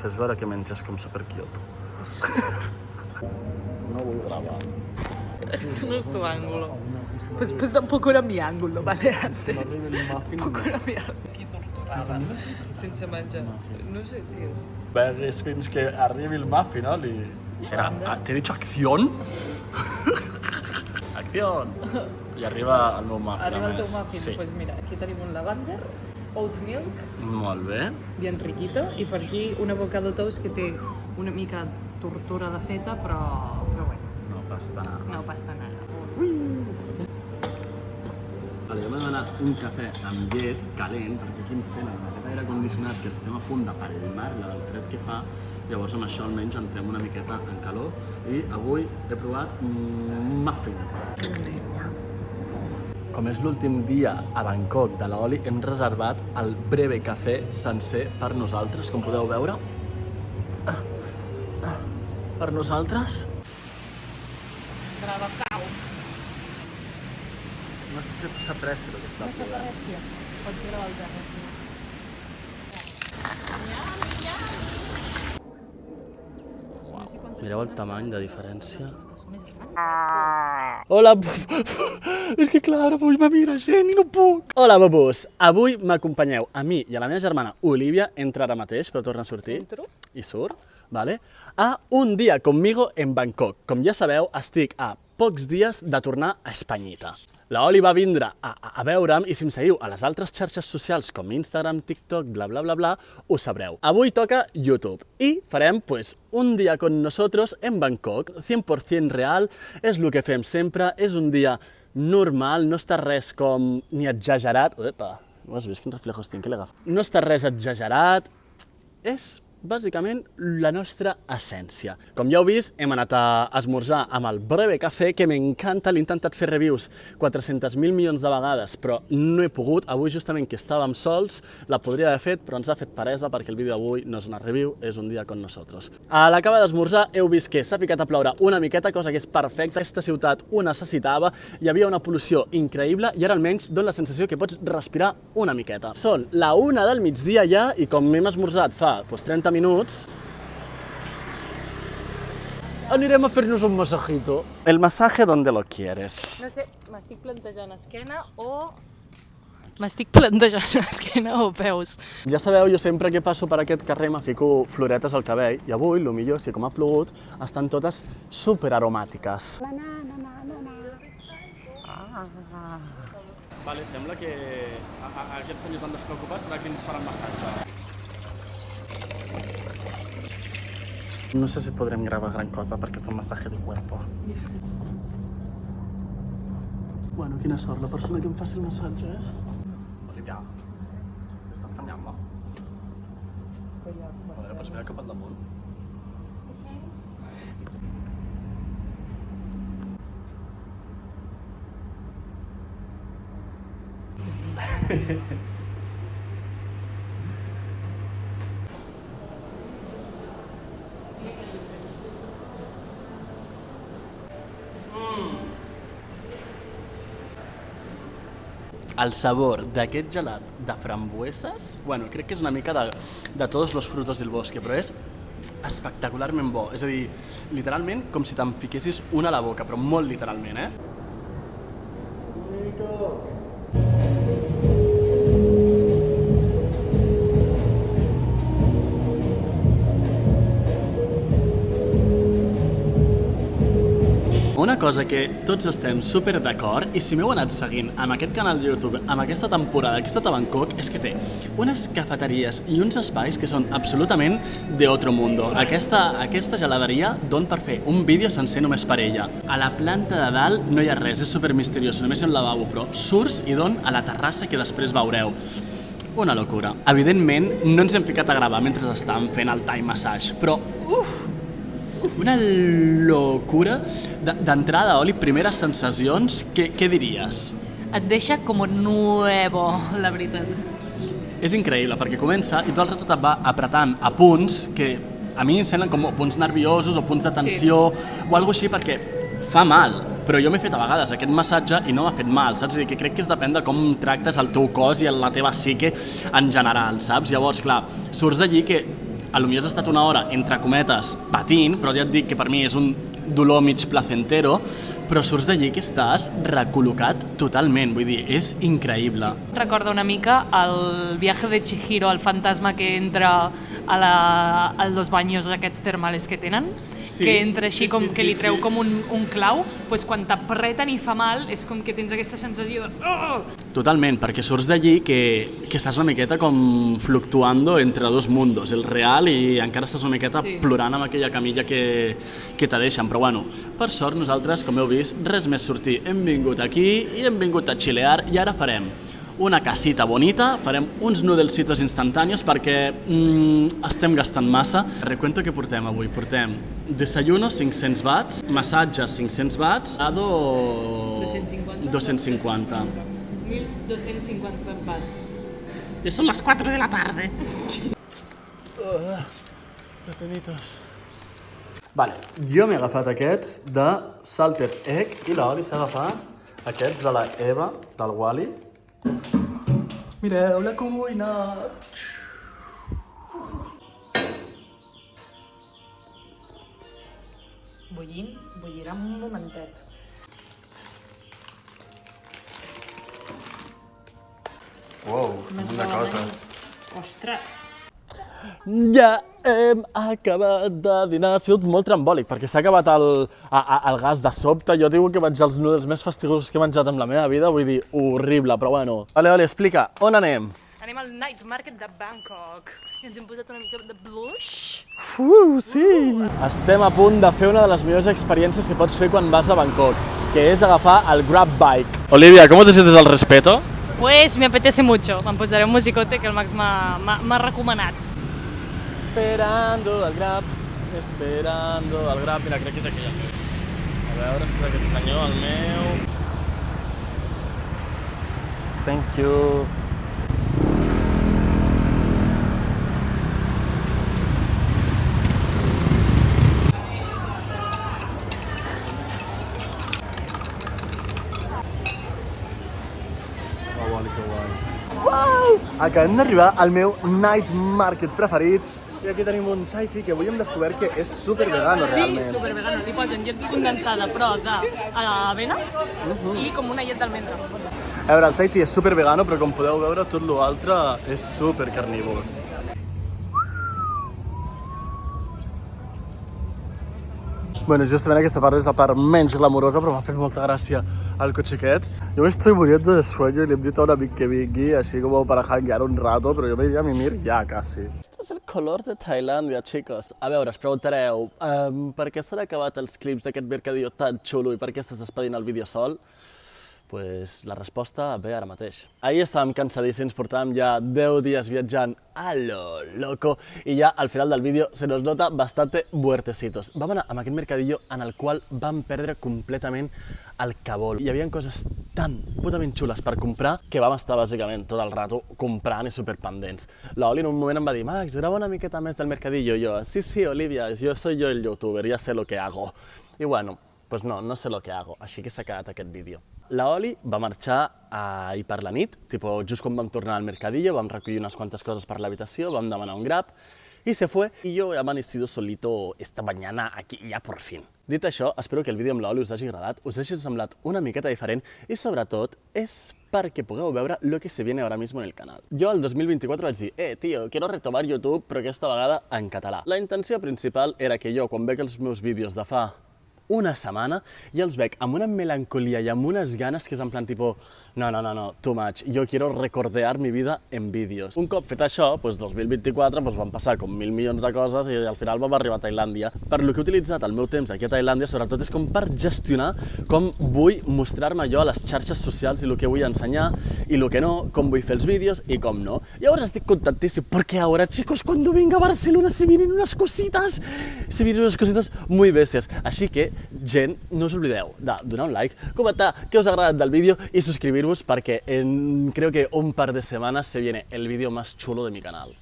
fes veure que menges com super cute. No vull gravar. Esto no es tu ángulo. Pues tampoco era mi ángulo, ¿vale? Antes. Tampoco era mi ángulo. Aquí torturada, sense menjar. No sé, tio. Veguis fins que arribi el muffin, Oli. T'he dit acción? Acción! I arriba el meu muffin, Arriba a el teu més. muffin. Sí. Pues mira, aquí tenim un lavender, oat milk, Molt bé. bien riquito, i per aquí un avocado toast que té una mica tortura de feta, però bueno, No pasta nada. no passa nada. Vale, jo m'he demanat un cafè amb llet calent, perquè aquí ens tenen aquest aire condicionat que estem a punt de palmar-la del fred que fa, llavors amb això almenys entrem una miqueta en calor i avui he provat un muffin. Com és l'últim dia a Bangkok de l'Oli, hem reservat el breve cafè sencer per nosaltres, com podeu veure. Per nosaltres. Travessau. No sé si s'aprecia el que està plovent. Pots gravar el terra. Mireu el tamany de diferència. Hola, és que clar, avui me mira gent i no puc. Hola, babús. Avui m'acompanyeu a mi i a la meva germana Olivia, entra ara mateix, però torna a sortir. Entro. I surt, vale? A un dia conmigo en Bangkok. Com ja sabeu, estic a pocs dies de tornar a Espanyita. La Oli va vindre a veure'm i si em seguiu a les altres xarxes socials com Instagram, TikTok, bla, bla, bla, bla, ho sabreu. Avui toca YouTube i farem pues, un dia con nosotros en Bangkok, 100% real, és el que fem sempre, és un dia normal, no està res com ni exagerat. Epa, ho has vist? Quins reflejos tinc, que l'he agafat. No està res exagerat, és bàsicament la nostra essència. Com ja heu vist, hem anat a esmorzar amb el Breve Café, que m'encanta, l'he intentat fer reviews 400.000 milions de vegades, però no he pogut. Avui, justament que estàvem sols, la podria haver fet, però ens ha fet peresa perquè el vídeo d'avui no és una review, és un dia con nosotros. A l'acabar d'esmorzar heu vist que s'ha picat a ploure una miqueta, cosa que és perfecta. Aquesta ciutat ho necessitava, hi havia una pol·lució increïble i ara almenys dona la sensació que pots respirar una miqueta. Són la 1 del migdia ja i com hem esmorzat fa 30 minuts, anirem a fer-nos un masajito. El masaje donde lo quieres. No sé, m'estic plantejant esquena o... M'estic plantejant esquena o peus. Ja sabeu, jo sempre que passo per aquest carrer me fico floretes al cabell i avui, el millor, si com ha plogut, estan totes superaromàtiques. Vale, sembla que aquest senyor tan despreocupat serà qui ens farà el massatge. No sé si podrem gravar gran cosa perquè és un massatge de cuerpo. Bueno, quina sort, la persona que em faci el massatge, Olivia, que estàs canviant-la? A veure, pots mirar cap al damunt? El sabor d'aquest gelat de frambueses, bueno, crec que és una mica de tots els frutos del bosque, però és espectacularment bo. És a dir, literalment com si te'n fiquessis una a la boca, però molt literalment, Una cosa que tots estem super d'acord, i si m'heu anat seguint amb aquest canal de YouTube, amb aquesta temporada que he estat a Bangkok, és que té unes cafeteries i uns espais que són absolutament de otro mundo. Aquesta geladeria don per fer un vídeo sencer només per ella. A la planta de dalt no hi ha res, és super misteriós, només hi ha un lavabo, però surts i don a la terrassa que després veureu. Una locura. Evidentment, no ens hem ficat a gravar mentre estàvem fent el Thai massage, però una locura. D'entrada, Oli, primeres sensacions, què diries? Et deixa com nuevo, la veritat. És increïble, perquè comença i tot el rato et va apretant a punts que a mi em semblen com punts nerviosos o punts de tensió o alguna cosa així, perquè fa mal. Però jo m'he fet a vegades aquest massatge i no m'ha fet mal, saps? És a dir, que crec que és depèn de com tractes el teu cos i la teva psique en general, saps? Llavors, clar, surts d'allí que Potser has estat una hora, entre cometes, patint, però ja et dic que per mi és un dolor mig placentero, però surts d'allí que estàs recol·locat totalment, vull dir, és increïble. Recorda una mica el viaje de Chihiro, el fantasma que entra a los baños aquests termales que tenen, que entra així com que li treu com un clau, doncs quan t'apreten i fa mal és com que tens aquesta sensació de... Totalment, perquè surts d'allí que estàs una miqueta com fluctuando entre dos mundos, el real i encara estàs una miqueta plorant amb aquella camilla que te deixen, però bueno, per sort nosaltres, com heu vist, res més sortir. Hem vingut aquí i hem vingut a xilear i ara farem una casita bonita, farem uns nudelcitos instantanis perquè estem gastant massa. Recuento que portem avui, portem desayuno 500 watts, massatges 500 watts, ado 250. 1250 watts. I són les 4 de la tarda. Detenitos. Vale, jo m'he agafat aquests de Salted Egg i l'Oli s'ha agafat aquests de la Eva, del Wally. Mireu la cuina! Bullirà un momentet. Wow, munt de coses. Ostres! Ja hem acabat de dinar, ha sigut molt trambòlic, perquè s'ha acabat el gas de sobte. Jo digo que vaig els noodles més fastigosos que he menjat en la meva vida, vull dir, horrible, però bueno. Vale, explica, on anem? Anem al Night Market de Bangkok. I ens hem posat una mica de blush. Sí! Estem a punt de fer una de les millors experiències que pots fer quan vas a Bangkok, que és agafar el Grab Bike. Olivia, ¿cómo te sientes al respeto? Pues me apetece mucho. Em posaré un musicote que el Max m'ha recomanat. Esperando el Grab. Mira, crec que és aquella. A veure si és aquest senyor, el meu. Thank you. Acabem d'arribar al meu night market preferit i aquí tenim un Thai tea que avui hem descobert que és super vegano realment. Sí, super vegano. Li posen llet condensada, però d'avena i com una llet d'almendra. A veure, el Thai tea és super vegano, però com podeu veure tot l'altre és super carnívor. Bueno, justament aquesta part és la part menys glamurosa, però m'ha fet molta gràcia el cotxe aquest. Yo me estoy muriendo de sueño y le he invitado a un amigo que vingui, así como para janguear un rato, però jo me iria a mimir ja, quasi. Este és el color de Tailàndia, chicos. A veure, us preguntareu, per què s'han acabat els clips d'aquest mercadillo tan xulo i per què estàs despedint el vídeo sol? Pues la resposta ve ara mateix. Ahir estàvem cansadíssims, portàvem ja 10 dies viatjant a lo loco i ja al final del vídeo se nos nota bastante muertecitos. Vam anar amb aquest mercadillo en el qual vam perdre completament el cabol. Hi havia coses tan putament xules per comprar que vam estar bàsicament tot el rato comprant i superpendents. La Oli en un moment em va dir, Max, grava una miqueta més del mercadillo. I jo, sí, Olivia, soy yo el youtuber, ya sé lo que hago. I bueno, pues no sé lo que hago, així que s'ha quedat aquest vídeo. La Oli va marxar ahir per la nit, just quan vam tornar al mercadillo, vam recollir unes quantes coses per l'habitació, vam demanar un Grab y se fue, y yo he amanecido solito esta mañana aquí ya por fin. Dit això, espero que el vídeo amb la Oli us hagi agradat, us hagi semblat una miqueta diferent i sobretot és perquè pugueu veure lo que se viene ahora mismo en el canal. Jo el 2024 vaig dir, tío, quiero retomar YouTube, però aquesta vegada en català. La intenció principal era que jo, quan veig els meus vídeos de fa una setmana i els veig amb una melancolia i amb unes ganes que és en plan tipo, no, too much, yo quiero recordear mi vida en vídeos. Un cop fet això, 2024 van passar com 1.000 milions de coses i al final vam arribar a Tailàndia. Per lo que he utilitzat el meu temps aquí a Tailàndia, sobretot és com per gestionar com vull mostrar-me jo a les xarxes socials i el que vull ensenyar i el que no, com vull fer els vídeos i com no. Llavors estic contentíssim porque ahora, chicos, cuando venga a Barcelona se vienen unas cositas muy bestias. Així que, gent, no us oblideu de donar un like, comentar què us ha agradat del vídeo i subscribir-vos perquè creo que un par de semanas se viene el vídeo más chulo de mi canal.